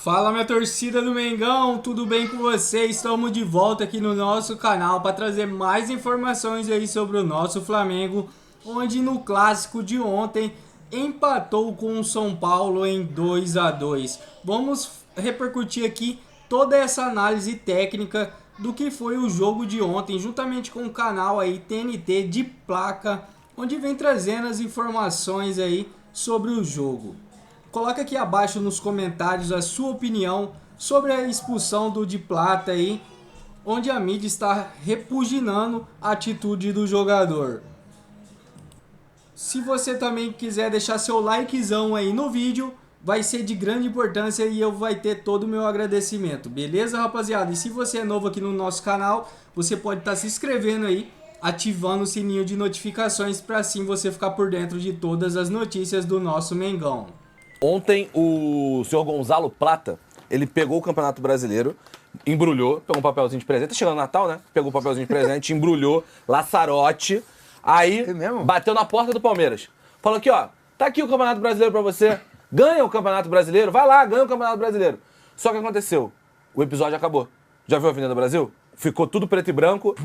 Fala, minha torcida do Mengão, tudo bem com vocês? Estamos de volta aqui no nosso canal para trazer mais informações aí sobre o nosso Flamengo, onde no clássico de ontem empatou com o São Paulo em 2-2. Vamos repercutir aqui toda essa análise técnica do que foi o jogo de ontem, juntamente com o canal aí TNT de placa, onde vem trazendo as informações aí sobre o jogo. Coloca aqui abaixo nos comentários a sua opinião sobre a expulsão do Di Plata aí, onde a mídia está repugnando a atitude do jogador. Se você também quiser deixar seu likezão aí no vídeo, vai ser de grande importância e eu vai ter todo o meu agradecimento. Beleza, rapaziada? E se você é novo aqui no nosso canal, você pode estar se inscrevendo aí, ativando o sininho de notificações para assim você ficar por dentro de todas as notícias do nosso Mengão. Ontem, o senhor Gonzalo Plata, ele pegou o Campeonato Brasileiro, embrulhou, pegou um papelzinho de presente, tá chegando o Natal, né? Pegou um papelzinho de presente, embrulhou, laçarote, aí bateu na porta do Palmeiras. Falou aqui, ó, tá aqui o Campeonato Brasileiro pra você, ganha o Campeonato Brasileiro, vai lá, ganha o Campeonato Brasileiro. Só que aconteceu, o episódio acabou. Já viu a Avenida Brasil? Ficou tudo preto e branco,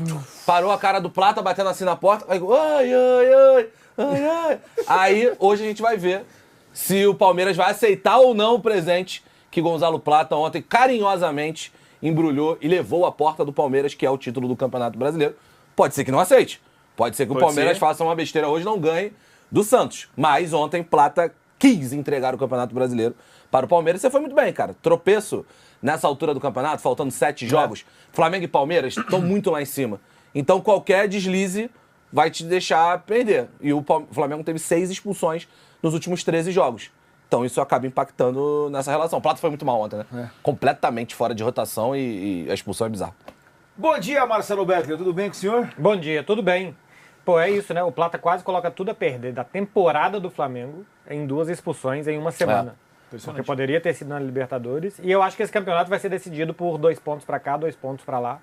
parou a cara do Plata batendo assim na porta, aí, ai, ai, ai, ai, ai. Aí, hoje a gente vai ver se o Palmeiras vai aceitar ou não o presente que Gonzalo Plata ontem carinhosamente embrulhou e levou à porta do Palmeiras, que é o título do Campeonato Brasileiro. Pode ser que não aceite. Pode ser que o Palmeiras faça uma besteira hoje e não ganhe do Santos. Mas ontem Plata quis entregar o Campeonato Brasileiro para o Palmeiras. Você foi muito bem, cara. Tropeço nessa altura do campeonato, faltando 7 jogos. Flamengo e Palmeiras estão muito lá em cima. Então qualquer deslize vai te deixar perder. E o Flamengo teve 6 expulsões nos últimos 13 jogos. Então isso acaba impactando nessa relação. O Plata foi muito mal ontem, né? Completamente fora de rotação e a expulsão é bizarra. Bom dia, Marcelo Becker. Tudo bem com o senhor? Bom dia, tudo bem. Pô, é isso, né? O Plata quase coloca tudo a perder da temporada do Flamengo em 2 expulsões em uma semana. Porque poderia ter sido na Libertadores. E eu acho que esse campeonato vai ser decidido por 2 pontos pra cá, 2 pontos pra lá.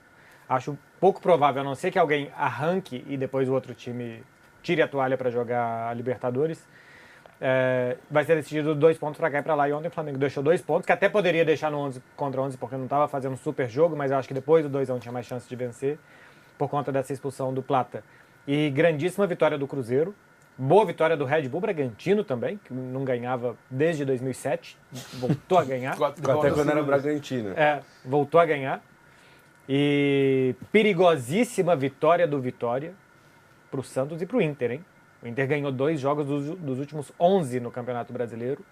Acho pouco provável, a não ser que alguém arranque e depois o outro time tire a toalha pra jogar a Libertadores. Vai ser decidido 2 pontos pra cá e pra lá. E ontem o Flamengo deixou 2 pontos, que até poderia deixar no 11 contra 11, porque não estava fazendo um super jogo, mas eu acho que depois do 2-1 tinha mais chance de vencer, por conta dessa expulsão do Plata. E grandíssima vitória do Cruzeiro. Boa vitória do Red Bull Bragantino também, que não ganhava desde 2007. Voltou a ganhar. Até quando era Bragantino. Voltou a ganhar. E perigosíssima vitória do Vitória pro Santos e pro Inter, hein? O Inter ganhou 2 jogos dos últimos 11 no Campeonato Brasileiro.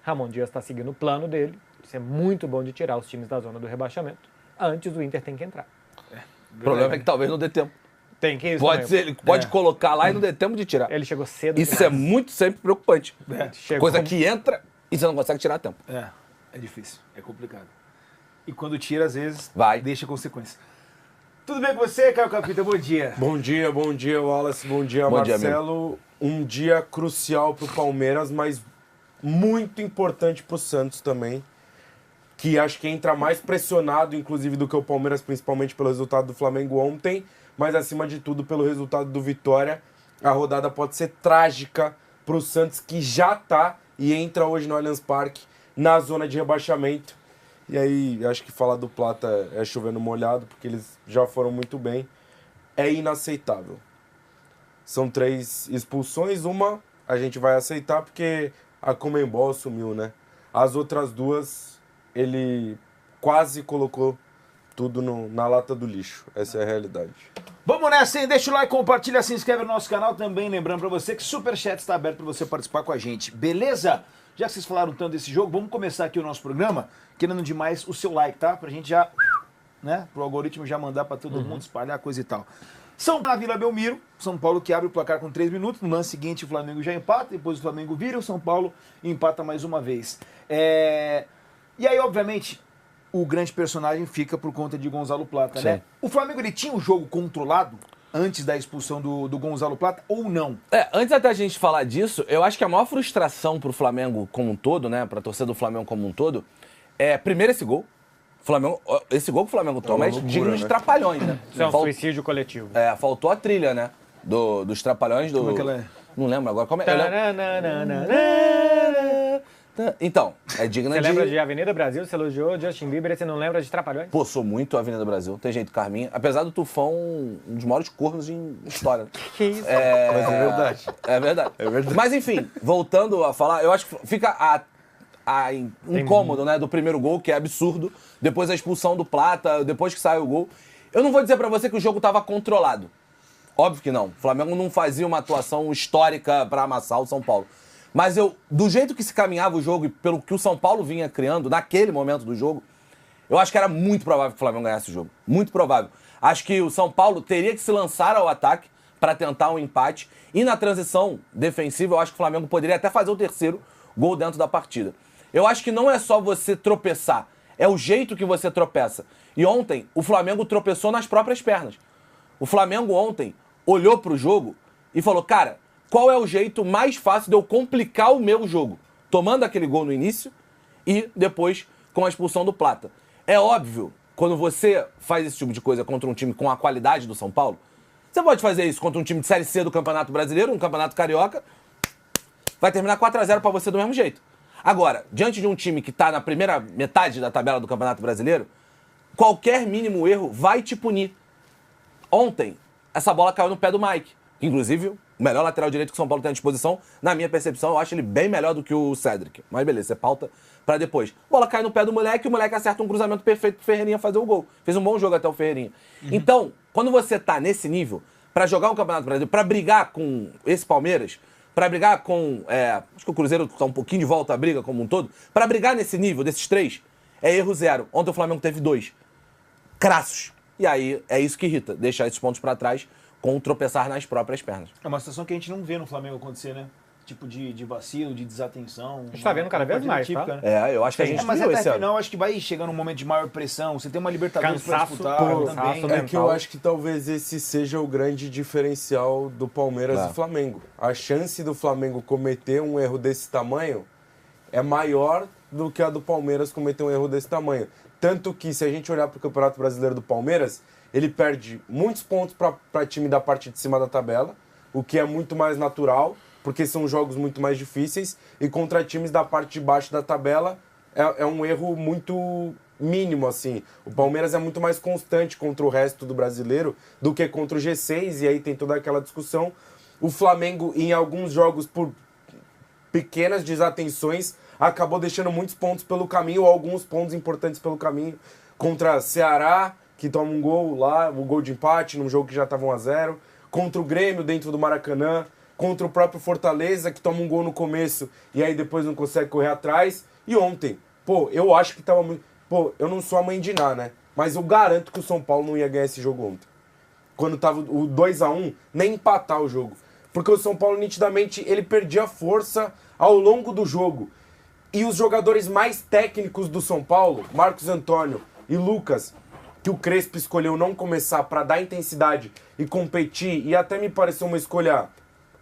Ramon Dias está seguindo o plano dele. Isso é muito bom de tirar os times da zona do rebaixamento. Antes o Inter tem que entrar. O problema é que talvez não dê tempo. Tem que isso Pode também. ser, ele pode colocar lá e não dê tempo de tirar. Ele chegou cedo. Isso é muito sempre preocupante. Chegou Coisa que entra e você não consegue tirar a tempo. É difícil, é complicado. E quando tira, às vezes, deixa consequência. Tudo bem com você, Caio Capita? Bom dia. Bom dia, Wallace. Bom dia, Marcelo. Um dia crucial pro Palmeiras, mas muito importante pro Santos também. Que acho que entra mais pressionado, inclusive, do que o Palmeiras, principalmente pelo resultado do Flamengo ontem. Mas, acima de tudo, pelo resultado do Vitória. A rodada pode ser trágica pro Santos, que já tá e entra hoje no Allianz Parque, na zona de rebaixamento. E aí, acho que falar do Plata é chover no molhado, porque eles já foram muito bem. É inaceitável. São 3 expulsões, uma a gente vai aceitar porque a Conmebol assumiu, né? As outras 2, ele quase colocou tudo na lata do lixo. Essa é a realidade. Vamos nessa, hein? Deixa o like, compartilha, se inscreve no nosso canal também. Lembrando pra você que o Superchat está aberto pra você participar com a gente. Beleza? Já que vocês falaram tanto desse jogo, vamos começar aqui o nosso programa querendo demais o seu like, tá? Pra gente já, né? Pro algoritmo já mandar pra todo mundo espalhar coisa e tal. São Paulo na Vila Belmiro, São Paulo que abre o placar com 3 minutos. No lance seguinte o Flamengo já empata, depois o Flamengo vira, o São Paulo empata mais uma vez. E aí, obviamente, o grande personagem fica por conta de Gonzalo Plata, né? O Flamengo, ele tinha o jogo controlado antes da expulsão do Gonzalo Plata ou não? Antes até a gente falar disso, eu acho que a maior frustração pro Flamengo como um todo, né? Pra torcida do Flamengo como um todo, primeiro esse gol. Esse gol que o Flamengo toma é digno de trapalhões, né? Isso é um suicídio coletivo. Faltou a trilha, né? Dos trapalhões do... Como é que ela é? Não lembro agora. Como é? Então, é digna Você de... lembra de Avenida Brasil? Você elogiou Justin Bieber e você não lembra de Trapalhões? Pô, sou muito Avenida Brasil. Tem jeito, Carminha. Apesar do Tufão, um dos maiores cornos em história. Que isso? Mas é verdade. É verdade. É verdade. Mas enfim, voltando a falar, eu acho que fica incômodo, né, do primeiro gol, que é absurdo. Depois a expulsão do Plata, depois que sai o gol. Eu não vou dizer pra você que o jogo tava controlado. Óbvio que não. O Flamengo não fazia uma atuação histórica pra amassar o São Paulo. Mas do jeito que se caminhava o jogo e pelo que o São Paulo vinha criando naquele momento do jogo, eu acho que era muito provável que o Flamengo ganhasse o jogo. Muito provável. Acho que o São Paulo teria que se lançar ao ataque para tentar um empate. E na transição defensiva, eu acho que o Flamengo poderia até fazer o terceiro gol dentro da partida. Eu acho que não é só você tropeçar, é o jeito que você tropeça. E ontem, o Flamengo tropeçou nas próprias pernas. O Flamengo ontem olhou pro jogo e falou, cara, qual é o jeito mais fácil de eu complicar o meu jogo? Tomando aquele gol no início e depois com a expulsão do Plata. É óbvio, quando você faz esse tipo de coisa contra um time com a qualidade do São Paulo, você pode fazer isso contra um time de Série C do Campeonato Brasileiro, um Campeonato Carioca, vai terminar 4-0 pra você do mesmo jeito. Agora, diante de um time que tá na primeira metade da tabela do Campeonato Brasileiro, qualquer mínimo erro vai te punir. Ontem, essa bola caiu no pé do Mike. Inclusive, o melhor lateral direito que o São Paulo tem à disposição, na minha percepção, eu acho ele bem melhor do que o Cédric. Mas beleza, você pauta pra depois. A bola cai no pé do moleque e o moleque acerta um cruzamento perfeito pro Ferreirinha fazer o gol. Fez um bom jogo até o Ferreirinha. Então, quando você tá nesse nível, pra jogar um Campeonato Brasileiro, pra brigar com esse Palmeiras, pra brigar com... acho que o Cruzeiro tá um pouquinho de volta à briga como um todo. Pra brigar nesse nível, desses três, é erro zero. Ontem o Flamengo teve 2. Crassos. E aí, é isso que irrita. Deixar esses pontos pra trás com tropeçar nas próprias pernas. É uma situação que a gente não vê no Flamengo acontecer, né? Tipo de vacilo, de desatenção. A gente tá vendo cada vez mais, típica, tá? né? Eu acho que a gente mas viu até esse ano. final, acho que vai chegando um momento de maior pressão. Você tem uma Libertadores pra Cansaço, disputar cansaço, também. né? É que eu acho que talvez esse seja o grande diferencial do Palmeiras e Flamengo. A chance do Flamengo cometer um erro desse tamanho é maior do que a do Palmeiras cometer um erro desse tamanho. Tanto que, se a gente olhar para o Campeonato Brasileiro do Palmeiras, ele perde muitos pontos para time da parte de cima da tabela, o que é muito mais natural, porque são jogos muito mais difíceis, e contra times da parte de baixo da tabela é um erro muito mínimo, assim. O Palmeiras é muito mais constante contra o resto do brasileiro do que contra o G6, e aí tem toda aquela discussão. O Flamengo, em alguns jogos, por pequenas desatenções, acabou deixando muitos pontos pelo caminho, ou alguns pontos importantes pelo caminho, contra Ceará, que toma um gol lá, o gol de empate num jogo que já estava 1-0, contra o Grêmio dentro do Maracanã, contra o próprio Fortaleza, que toma um gol no começo e aí depois não consegue correr atrás. E ontem, eu acho que tava muito... eu não sou a mãe de Ná, né? Mas eu garanto que o São Paulo não ia ganhar esse jogo ontem. Quando tava o 2-1, nem empatar o jogo. Porque o São Paulo, nitidamente, ele perdia força ao longo do jogo. E os jogadores mais técnicos do São Paulo, Marcos Antônio e Lucas, que o Crespo escolheu não começar para dar intensidade e competir, e até me pareceu uma escolha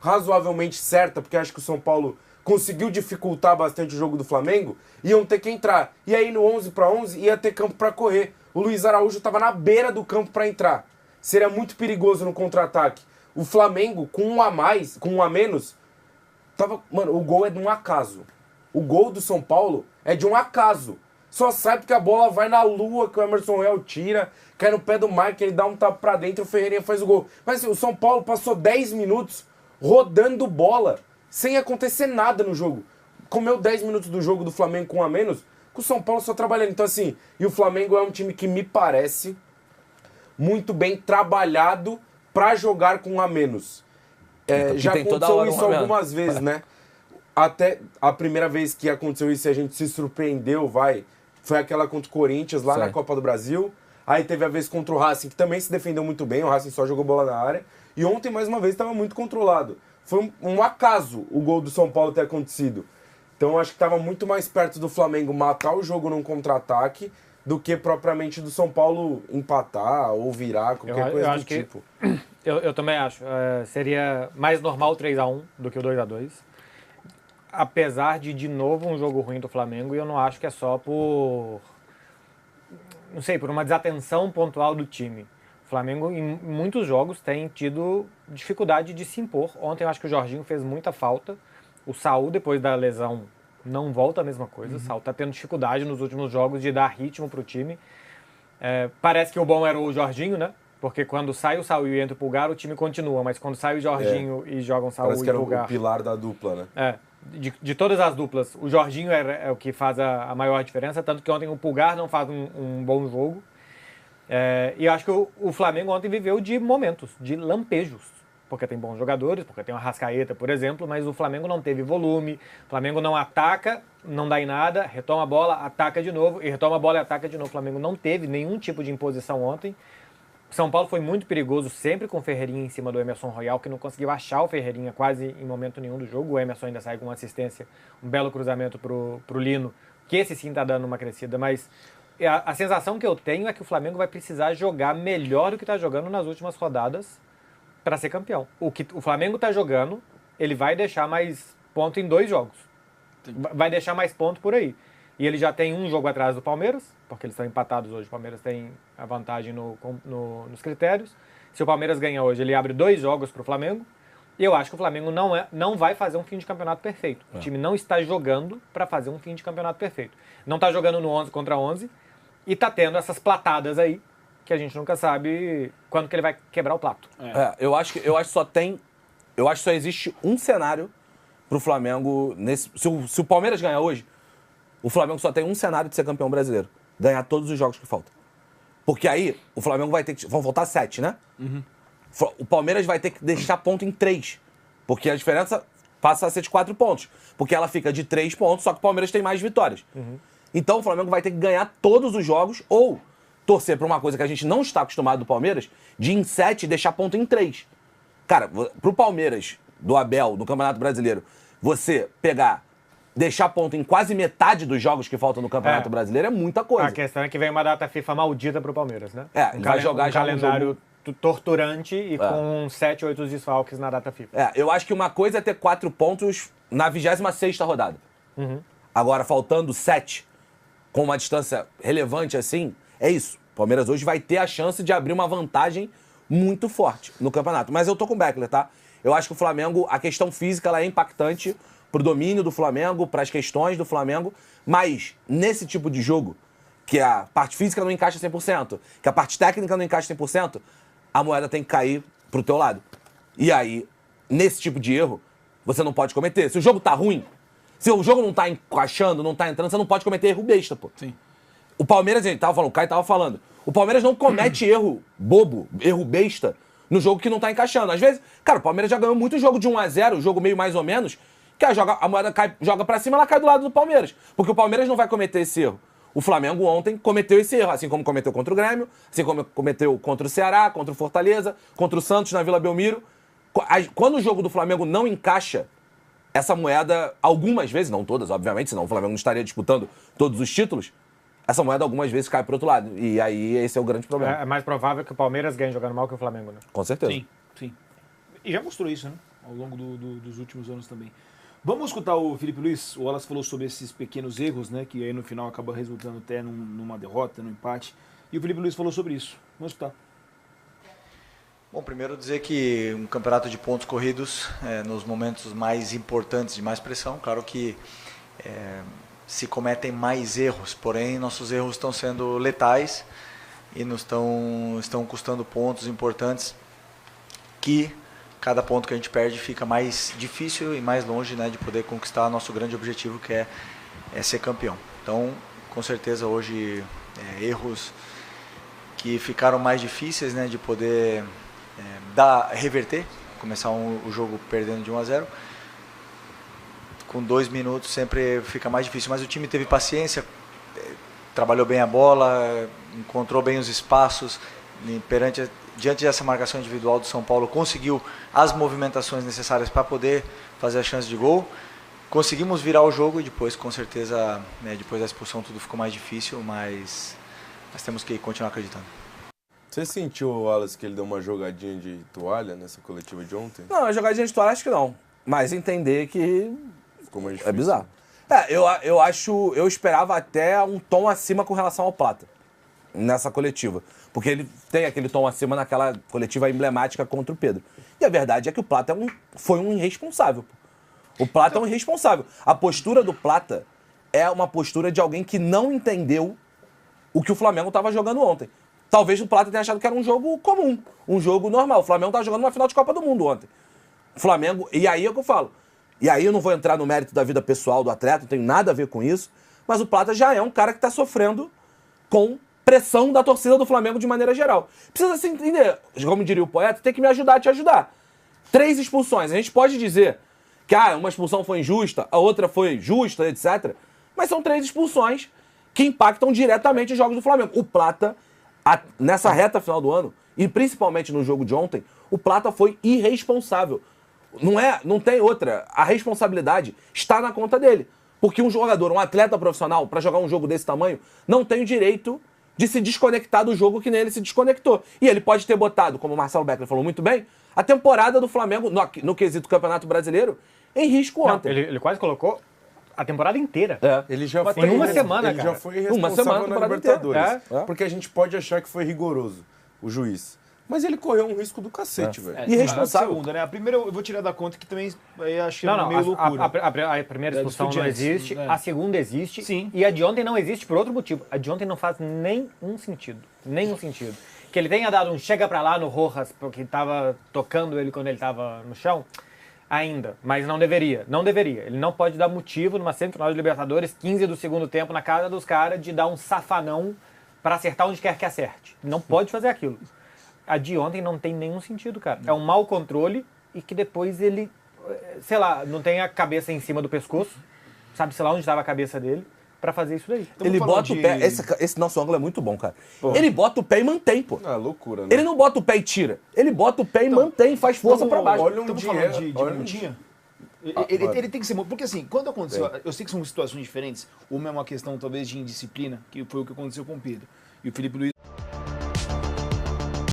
razoavelmente certa, porque acho que o São Paulo conseguiu dificultar bastante o jogo do Flamengo, iam ter que entrar. E aí no 11-11 ia ter campo para correr. O Luiz Araújo estava na beira do campo para entrar. Seria muito perigoso no contra-ataque. O Flamengo, com um a mais, com um a menos, tava... Mano, o gol é de um acaso. O gol do São Paulo é de um acaso. Só sai porque a bola vai na lua, que o Emerson Royal tira, cai no pé do Mike, ele dá um tapa pra dentro e o Ferreirinha faz o gol. Mas assim, o São Paulo passou 10 minutos rodando bola, sem acontecer nada no jogo. Comeu 10 minutos do jogo do Flamengo com um a menos, com o São Paulo só trabalhando. Então assim, e o Flamengo é um time que me parece muito bem trabalhado pra jogar com um a menos. Já aconteceu isso algumas vezes, né? Até a primeira vez que aconteceu isso e a gente se surpreendeu, foi aquela contra o Corinthians lá na Copa do Brasil. Aí teve a vez contra o Racing, que também se defendeu muito bem. O Racing só jogou bola na área. E ontem, mais uma vez, estava muito controlado. Foi um acaso o gol do São Paulo ter acontecido. Então, eu acho que estava muito mais perto do Flamengo matar o jogo num contra-ataque do que propriamente do São Paulo empatar ou virar, qualquer coisa do tipo. Eu também acho. Seria mais normal o 3-1 do que o 2-2. Apesar de novo, um jogo ruim do Flamengo, e eu não acho que é só por uma desatenção pontual do time. O Flamengo, em muitos jogos, tem tido dificuldade de se impor. Ontem eu acho que o Jorginho fez muita falta. O Saul, depois da lesão, não volta a mesma coisa. O Saulo tá tendo dificuldade nos últimos jogos de dar ritmo pro time. Parece que o bom era o Jorginho, né? Porque quando sai o Saul e entra o Pulgar, o time continua. Mas quando sai o Jorginho e jogam Saul e Pulgar... Parece que era o pilar da dupla, né? De todas as duplas, o Jorginho é o que faz a maior diferença. Tanto que ontem o Pulgar não faz um bom jogo. E eu acho que o Flamengo ontem viveu de momentos, de lampejos. Porque tem bons jogadores, porque tem uma Arrascaeta, por exemplo, mas o Flamengo não teve volume, o Flamengo não ataca, não dá em nada, retoma a bola, ataca de novo, e retoma a bola e ataca de novo. O Flamengo não teve nenhum tipo de imposição ontem. São Paulo foi muito perigoso, sempre com o Ferreirinha em cima do Emerson Royal, que não conseguiu achar o Ferreirinha quase em momento nenhum do jogo. O Emerson ainda sai com uma assistência, um belo cruzamento pro Lino, que esse sim tá dando uma crescida, mas a sensação que eu tenho é que o Flamengo vai precisar jogar melhor do que tá jogando nas últimas rodadas para ser campeão. O que o Flamengo tá jogando, ele vai deixar mais ponto em 2 jogos. Vai deixar mais ponto por aí. E ele já tem um jogo atrás do Palmeiras, porque eles estão empatados hoje. O Palmeiras tem a vantagem nos critérios. Se o Palmeiras ganhar hoje, ele abre 2 jogos para o Flamengo. E eu acho que o Flamengo não vai fazer um fim de campeonato perfeito. O time não está jogando para fazer um fim de campeonato perfeito. Não está jogando no 11 contra 11 e está tendo essas platadas aí que a gente nunca sabe quando que ele vai quebrar o plato. Eu acho que só existe um cenário pro Flamengo nesse. Se o Palmeiras ganhar hoje, o Flamengo só tem um cenário de ser campeão brasileiro. Ganhar todos os jogos que faltam. Porque aí o Flamengo vai ter que. Vão faltar 7, né? O Palmeiras vai ter que deixar ponto em 3. Porque a diferença passa a ser de 4 pontos. Porque ela fica de 3 pontos, só que o Palmeiras tem mais vitórias. Então o Flamengo vai ter que ganhar todos os jogos ou torcer pra uma coisa que a gente não está acostumado do Palmeiras, de em 7 deixar ponto em 3. Cara, pro Palmeiras, do Abel, do Campeonato Brasileiro, você deixar ponto em quase metade dos jogos que faltam no Campeonato Brasileiro é muita coisa. A questão é que vem uma data FIFA maldita pro Palmeiras, né? Vai jogar já calendário torturante e com 7, 8 desfalques na data FIFA. Eu acho que uma coisa é ter 4 pontos na 26ª rodada. Agora, faltando 7, com uma distância relevante assim, é isso. O Palmeiras hoje vai ter a chance de abrir uma vantagem muito forte no campeonato. Mas eu tô com o Beckler, tá? Eu acho que o Flamengo, a questão física, ela é impactante pro domínio do Flamengo, pras questões do Flamengo, mas nesse tipo de jogo, que a parte física não encaixa 100%, que a parte técnica não encaixa 100%, a moeda tem que cair pro teu lado. E aí, nesse tipo de erro, você não pode cometer. Se o jogo tá ruim, se o jogo não tá encaixando, não tá entrando, você não pode cometer erro besta, pô. Sim. O Palmeiras, o Caio tava falando, o Palmeiras não comete erro bobo, erro besta, no jogo que não tá encaixando. Às vezes, cara, o Palmeiras já ganhou muito jogo de 1-0, jogo meio mais ou menos, que a moeda joga pra cima, ela cai do lado do Palmeiras. Porque o Palmeiras não vai cometer esse erro. O Flamengo ontem cometeu esse erro, assim como cometeu contra o Grêmio, assim como cometeu contra o Ceará, contra o Fortaleza, contra o Santos na Vila Belmiro. Quando o jogo do Flamengo não encaixa, essa moeda, algumas vezes, não todas, obviamente, senão o Flamengo não estaria disputando todos os títulos, essa moeda algumas vezes cai pro outro lado. E aí esse é o grande problema. É mais provável que o Palmeiras ganhe jogando mal que o Flamengo, né? Com certeza. Sim. E já mostrou isso, né? Ao longo dos últimos anos também. Vamos escutar o Felipe Luiz. O Wallace falou sobre esses pequenos erros, né? Que aí no final acaba resultando até numa derrota, num empate. E o Felipe Luiz falou sobre isso. Vamos escutar. Bom, primeiro dizer que um campeonato de pontos corridos, nos momentos mais importantes, de mais pressão, claro que se cometem mais erros, porém nossos erros estão sendo letais e nos estão custando pontos importantes que cada ponto que a gente perde fica mais difícil e mais longe, né, de poder conquistar nosso grande objetivo, que é ser campeão. Então, com certeza hoje erros que ficaram mais difíceis, né, de poder reverter, começar o jogo perdendo de 1-0. Com 2 minutos sempre fica mais difícil, mas o time teve paciência, trabalhou bem a bola, encontrou bem os espaços, diante dessa marcação individual do São Paulo, conseguiu as movimentações necessárias para poder fazer a chance de gol. Conseguimos virar o jogo e depois, com certeza, depois da expulsão tudo ficou mais difícil, mas nós temos que continuar acreditando. Você sentiu, Wallace, que ele deu uma jogadinha de toalha nessa coletiva de ontem? Não, a jogadinha de toalha acho que não, mas entender que é bizarro. Eu esperava até um tom acima com relação ao Plata, nessa coletiva. Porque ele tem aquele tom acima naquela coletiva emblemática contra o Pedro. E a verdade é que o Plata foi um irresponsável. O Plata é um irresponsável. A postura do Plata é uma postura de alguém que não entendeu o que o Flamengo estava jogando ontem. Talvez o Plata tenha achado que era um jogo comum, um jogo normal. O Flamengo estava jogando uma final de Copa do Mundo ontem. O Flamengo, e aí é o que eu falo. E aí eu não vou entrar no mérito da vida pessoal do atleta, não tem nada a ver com isso, mas o Plata já é um cara que está sofrendo com pressão da torcida do Flamengo de maneira geral. Precisa se entender, como diria o poeta, tem que me ajudar a te ajudar. 3 expulsões. A gente pode dizer que uma expulsão foi injusta, a outra foi justa, etc. Mas são 3 expulsões que impactam diretamente os jogos do Flamengo. O Plata, nessa reta final do ano, e principalmente no jogo de ontem, o Plata foi irresponsável. Não tem outra. A responsabilidade está na conta dele. Porque um jogador, um atleta profissional, para jogar um jogo desse tamanho, não tem o direito de se desconectar do jogo que nem ele se desconectou. E ele pode ter botado, como o Marcelo Beckler falou muito bem, a temporada do Flamengo, no quesito Campeonato Brasileiro, em risco ontem. Ele quase colocou a temporada inteira. Ele já foi, em uma semana, ele cara. já foi responsável na Libertadores. É. Porque a gente pode achar que foi rigoroso, o juiz. Mas ele correu um risco do cacete, velho. Irresponsável. Segunda, né? A primeira eu vou tirar da conta que também eu achei Não, meio loucura. a primeira expulsão não existe, a segunda existe. Sim. E a de ontem não existe por outro motivo. A de ontem não faz nenhum sentido. Nenhum sentido. Que ele tenha dado um chega pra lá no Rojas, porque tava tocando ele quando ele tava no chão, ainda. Mas não deveria. Não deveria. Ele não pode dar motivo numa semifinal de Libertadores, 15 do segundo tempo, na cara dos caras, de dar um safanão pra acertar onde quer que acerte. Não pode fazer aquilo. A de ontem não tem nenhum sentido, cara. É um mau controle e que depois ele, sei lá, não tem a cabeça em cima do pescoço, sabe, sei lá onde estava a cabeça dele, pra fazer isso daí. Ele bota o pé. Esse nosso ângulo é muito bom, cara. Ele bota o pé e mantém, pô. Loucura, né? Ele não bota o pé e tira. Ele bota o pé e mantém, faz força pra baixo. Olha um Estamos dia. falando de Montinha? Ele tem que ser... Porque assim, quando aconteceu... Eu sei que são situações diferentes. Uma é uma questão, talvez, de indisciplina, que foi o que aconteceu com o Pedro. E o Felipe Luiz